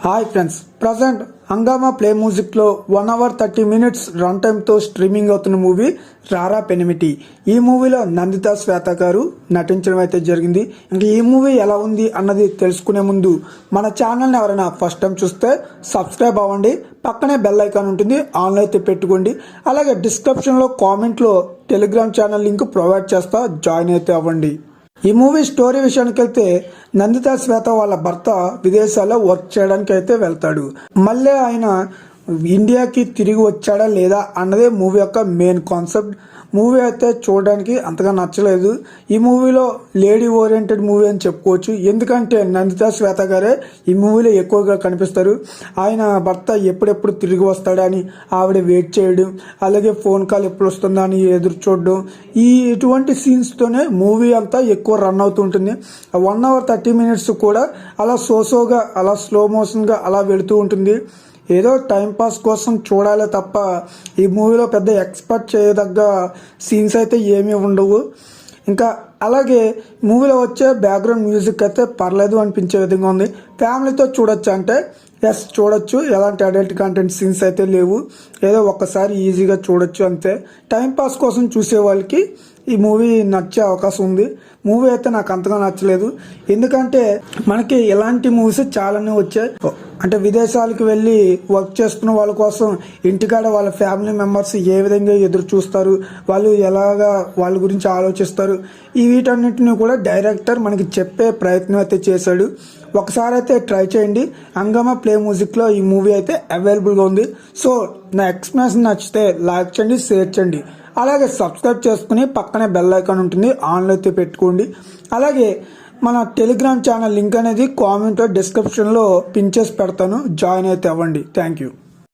Hi friends, present హంగామా play మ్యూజిక్లో 1 hour 30 minutes run టైమ్తో streaming అవుతున్న మూవీ రారా పెనిమిటి. ఈ మూవీలో నందిత శ్వేత గారు నటించడం అయితే జరిగింది. ఇంకా ఈ మూవీ ఎలా ఉంది అన్నది తెలుసుకునే ముందు మన ఛానల్ని ఎవరైనా ఫస్ట్ టైం చూస్తే సబ్స్క్రైబ్ అవ్వండి, పక్కనే బెల్ ఐకాన్ ఉంటుంది, ఆన్లో అయితే పెట్టుకోండి. అలాగే డిస్క్రిప్షన్లో కామెంట్లో టెలిగ్రామ్ ఛానల్ లింక్ ప్రొవైడ్ చేస్తా, జాయిన్ అయితే అవ్వండి. ఈ మూవీ స్టోరీ విషయానికి వెళ్తే నందిత శ్వేత వాళ్ళ భర్త విదేశాల్లో వర్క్ చేయడానికి అయితే వెళ్తాడు. మళ్ళీ ఆయన ఇండియాకి తిరిగి వచ్చాడా లేదా అన్నదే మూవీ యొక్క మెయిన్ కాన్సెప్ట్. మూవీ అయితే చూడడానికి అంతగా నచ్చలేదు. ఈ మూవీలో లేడీ ఓరియంటెడ్ మూవీ అని చెప్పుకోవచ్చు. ఎందుకంటే నందిత శ్వేత గారే ఈ మూవీలో ఎక్కువగా కనిపిస్తారు. ఆయన భర్త ఎప్పుడెప్పుడు తిరిగి వస్తాడని ఆవిడ వెయిట్ చేయడం, అలాగే ఫోన్ కాల్ ఎప్పుడు వస్తుందా అని ఎదురు చూడడం, ఇటువంటి సీన్స్తోనే మూవీ అంతా ఎక్కువ రన్ అవుతుంటుంది. 1 hour 30 minutes కూడా అలా సోసోగా, అలా స్లో మోషన్గా అలా వెళుతూ ఉంటుంది. ఏదో టైంపాస్ కోసం చూడాలి తప్ప ఈ మూవీలో పెద్ద ఎక్స్పెక్ట్ చేయదగ్గ సీన్స్ అయితే ఏమీ ఉండవు. ఇంకా అలాగే మూవీలో వచ్చే బ్యాక్గ్రౌండ్ మ్యూజిక్ అయితే పర్లేదు అనిపించే విధంగా ఉంది. ఫ్యామిలీతో చూడొచ్చు అంటే ఎస్ చూడొచ్చు, ఎలాంటి అడల్ట్ కంటెంట్ సీన్స్ అయితే లేవు. ఏదో ఒక్కసారి ఈజీగా చూడొచ్చు అంతే. టైంపాస్ కోసం చూసే వాళ్ళకి ఈ మూవీ నచ్చే అవకాశం ఉంది. మూవీ అయితే నాకు అంతగా నచ్చలేదు. ఎందుకంటే మనకి ఇలాంటి మూవీస్ చాలానే వచ్చాయి. అంటే విదేశాలకు వెళ్ళి వర్క్ చేస్తున్న వాళ్ళ కోసం ఇంటికాడ వాళ్ళ ఫ్యామిలీ మెంబర్స్ ఏ విధంగా ఎదురు చూస్తారు, వాళ్ళు ఎలాగా వాళ్ళ గురించి ఆలోచిస్తారు, ఈ వీటన్నిటిని కూడా డైరెక్టర్ మనకి చెప్పే ప్రయత్నం అయితే చేశాడు. ఒకసారి అయితే ట్రై చేయండి. హంగామా ప్లే మ్యూజిక్లో ఈ మూవీ అయితే అవైలబుల్గా ఉంది. సో నా ఎక్స్ప్లెనేషన్ నచ్చితే లైక్ చేయండి, షేర్ చేయండి, అలాగే సబ్స్క్రైబ్ చేసుకుని పక్కనే బెల్ ఐకాన్ ఉంటుంది, ఆన్లో అయితే పెట్టుకోండి. అలాగే మన టెలిగ్రామ్ ఛానల్ లింక్ అనేది కామెంట్ డిస్క్రిప్షన్లో పిన్ చేసి పెడతాను, జాయిన్ అయితే అవ్వండి. Thank you.